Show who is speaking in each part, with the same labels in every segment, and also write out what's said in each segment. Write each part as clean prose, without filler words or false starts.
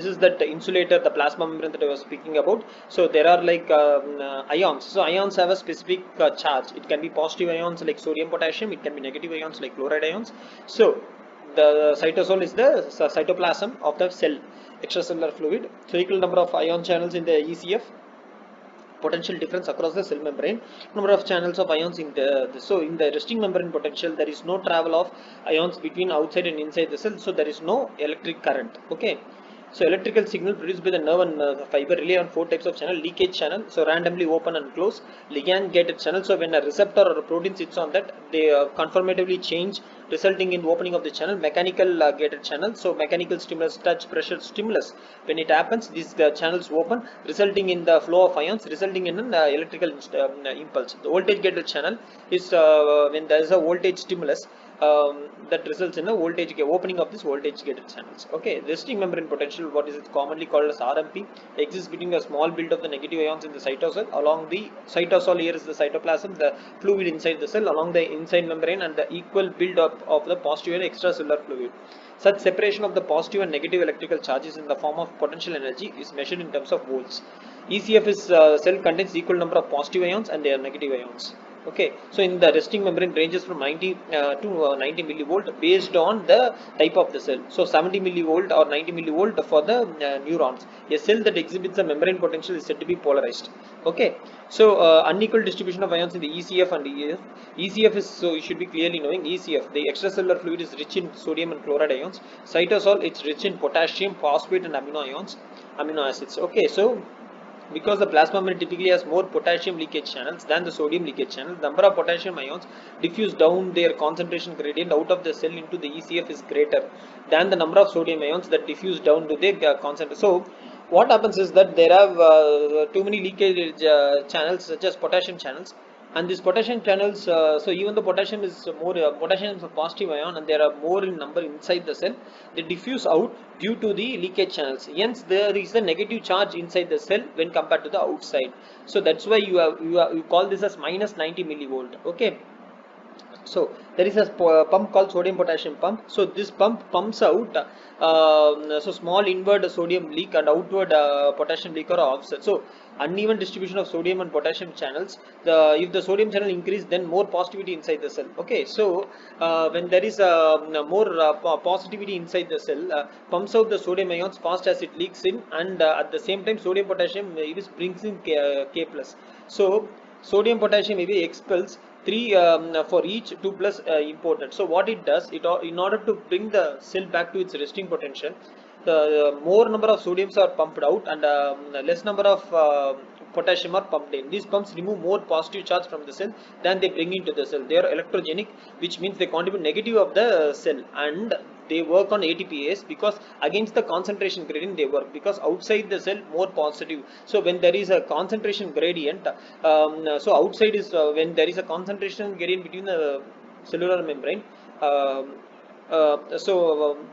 Speaker 1: This is that insulator, the plasma membrane that I was speaking about. So there are like ions. So ions have a specific charge. It can be positive ions like sodium, potassium. It can be negative ions like chloride ions. So the cytosol is the cytoplasm of the cell, extracellular fluid. So equal number of ion channels in the ECF, potential difference across the cell membrane, number of channels of ions in so in the resting membrane potential there is no travel of ions between outside and inside the cell, so there is no electric current. Okay, so electrical signal produced by the nerve and fiber rely on four types of channel: leakage channel, so randomly open and close; ligand gated channel, so when a receptor or a protein sits on that, they conformatively change, resulting in opening of the channel; mechanical gated channel, so mechanical stimulus, touch, pressure stimulus, when it happens these channels open, resulting in the flow of ions, resulting in an electrical impulse. The voltage gated channel is when there is a voltage stimulus, that results in a voltage opening of this voltage gated channels. Okay, resting membrane potential, what is it commonly called as RMP, exists between a small build of the negative ions in the cytosol along the cytosol. Here is the cytoplasm, the fluid inside the cell, along the inside membrane, and the equal build up of the positive and extracellular fluid. Such separation of the positive and negative electrical charges in the form of potential energy is measured in terms of volts. ECF is cell contains equal number of positive ions and their negative ions. Okay, so in the resting membrane ranges from 90 to 90 millivolt based on the type of the cell. So 70 millivolt or 90 millivolt for the neurons. A cell that exhibits a membrane potential is said to be polarized. Okay, so unequal distribution of ions in the ECF and EF. ECF is, so you should be clearly knowing ECF, the extracellular fluid is rich in sodium and chloride ions. Cytosol, it's rich in potassium, phosphate and amino ions, amino acids. Okay, so because the plasma membrane typically has more potassium leakage channels than the sodium leakage channels, the number of potassium ions diffuse down their concentration gradient out of the cell into the ECF is greater than the number of sodium ions that diffuse down to the concentration. So what happens is that there are too many leakage channels such as potassium channels, and these potassium channels, so even the potassium is more, potassium is a positive ion and there are more in number inside the cell, they diffuse out due to the leakage channels. Hence there is a negative charge inside the cell when compared to the outside. So that's why you call this as minus 90 millivolt. Okay, so there is a pump called sodium potassium pump. So this pump pumps out so small inward sodium leak and outward potassium leak are offset. So uneven distribution of sodium and potassium channels, the if the sodium channel increase, then more positivity inside the cell. Okay, so when there is more positivity inside the cell, pumps out the sodium ions fast as it leaks in, and at the same time sodium potassium it brings in K plus. So sodium potassium maybe expels 3 for each 2 plus important. So what it does, in order to bring the cell back to its resting potential, the more number of sodiums are pumped out and less number of potassium are pumped in. These pumps remove more positive charge from the cell than they bring into the cell. They are electrogenic, which means they contribute negative of the cell, and they work on ATPase because against the concentration gradient they work, because outside the cell more positive. So when there is a concentration gradient, so outside is when there is a concentration gradient between the cellular membrane, um,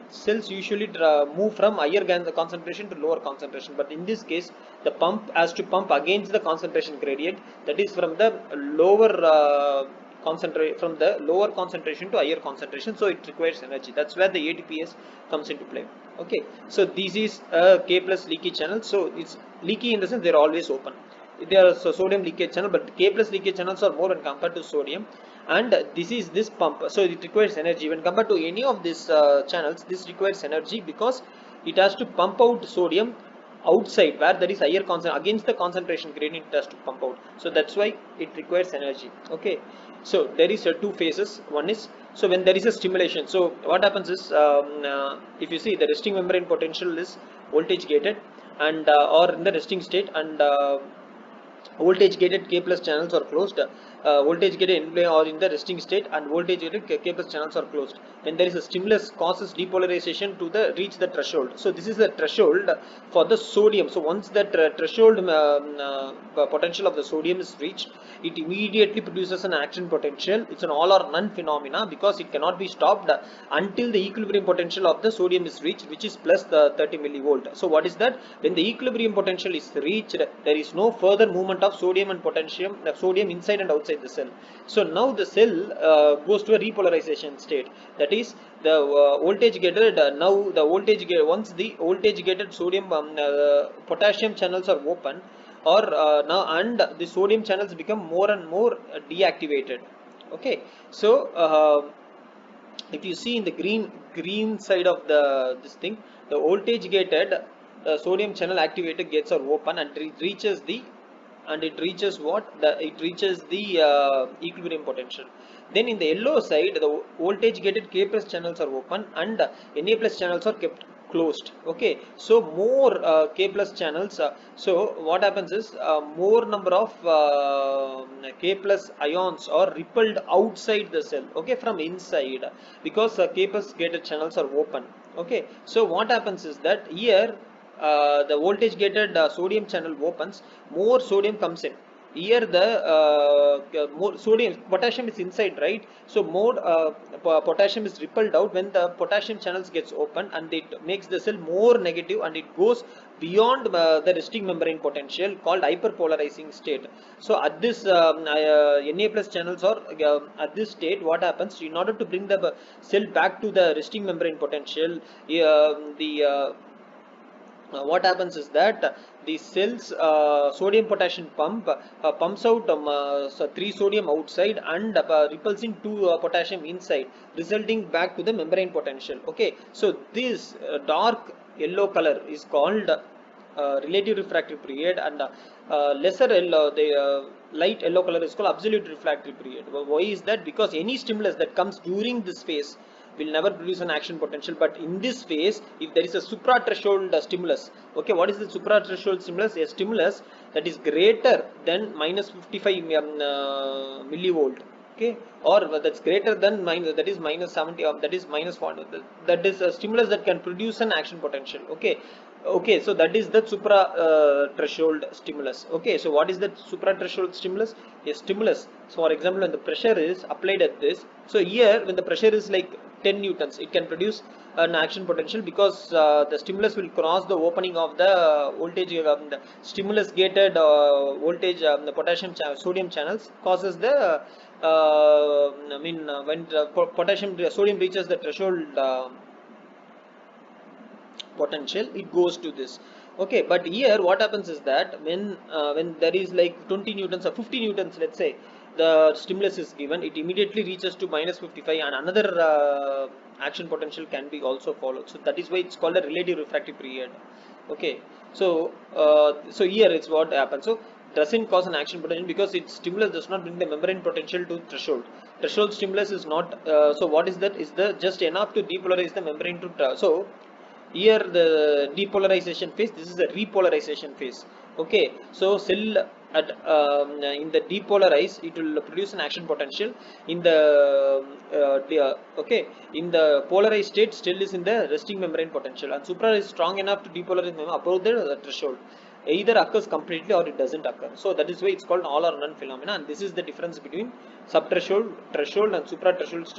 Speaker 1: cells usually move from higher concentration to lower concentration, but in this case the pump has to pump against the concentration gradient, that is from the lower concentrate from the lower concentration to higher concentration, so it requires energy. That's where the ATPase comes into play. Okay, so this is a K plus leaky channel. So it's leaky in the sense they're always open. There are sodium leakage channel, but K plus leakage channels are more when compared to sodium, and this is this pump, so it requires energy when compared to any of these channels. This requires energy because it has to pump out sodium outside where there is higher concentration, against the concentration gradient it has to pump out, so that's why it requires energy. Okay, so there is two phases. One is, so when there is a stimulation, so what happens is, if you see the resting membrane potential is voltage gated, and or in the resting state, and voltage gated K plus channels are closed. Voltage gated in play or in the resting state, and voltage gated K plus channels are closed. When there is a stimulus causes depolarization to the reach the threshold. So this is the threshold for the sodium. So once that threshold potential of the sodium is reached, it immediately produces an action potential. It's an all or none phenomena because it cannot be stopped until the equilibrium potential of the sodium is reached, which is plus the 30 millivolt. So what is that? When the equilibrium potential is reached, there is no further movement of sodium and potassium, sodium inside and outside the cell. So now the cell goes to a repolarization state. That is, the voltage gated now the voltage once the voltage gated sodium potassium channels are open, or now, and the sodium channels become more and more deactivated. Okay, so if you see in the green side of the this thing, the voltage gated sodium channel activator gates are open, and it reaches the, and it reaches what the, it reaches the equilibrium potential. Then in the yellow side, the voltage gated K plus channels are open, and Na plus channels are kept closed. Okay, so more K plus channels, so what happens is more number of K plus ions are repelled outside the cell, okay, from inside, because K plus gated channels are open. Okay, so what happens is that here the voltage gated sodium channel opens, more sodium comes in. Here the more sodium, potassium is inside, right? So more potassium is repelled out when the potassium channels gets open, and it makes the cell more negative, and it goes beyond the resting membrane potential called hyperpolarizing state. So at this Na plus channels, or at this state, what happens, in order to bring the cell back to the resting membrane potential, the what happens is that the cell's sodium potassium pump pumps out so 3 sodium outside, and repulsing 2 potassium inside, resulting back to the membrane potential. Okay, so this dark yellow color is called relative refractory period, and lesser yellow, the light yellow color is called absolute refractory period. Why is that? Because any stimulus that comes during this phase will never produce an action potential, but in this phase, if there is a supra threshold stimulus, okay, what is the supra threshold stimulus? A stimulus that is greater than minus 55 millivolt, okay, or that's greater than minus, that is minus 70, that is minus 1, that is a stimulus that can produce an action potential. Okay, okay, so that is the supra threshold stimulus. Okay, so what is the supra threshold stimulus? A stimulus, so for example, when the pressure is applied at this, so here when the pressure is like 10 newtons, it can produce an action potential, because the stimulus will cross the opening of the voltage, the stimulus gated voltage, the potassium sodium channels, causes the when potassium sodium reaches the threshold potential, it goes to this. Okay, but here what happens is that when there is like 20 newtons or 50 newtons, let's say, the stimulus is given, it immediately reaches to minus 55, and another action potential can be also followed. So that is why it's called a relative refractory period. Okay, so so here it's what happens. So doesn't cause an action potential because its stimulus does not bring the membrane potential to threshold. Threshold stimulus is not so what is that, is the just enough to depolarize the membrane to so here the depolarization phase, this is a repolarization phase. Okay, so cell at in the depolarize, it will produce an action potential. In the okay, in the polarized state, still is in the resting membrane potential, and supra is strong enough to depolarize above the threshold. Either occurs completely or it doesn't occur. So that is why it's called all or none phenomena, and this is the difference between subthreshold, threshold, and supra threshold stimulus.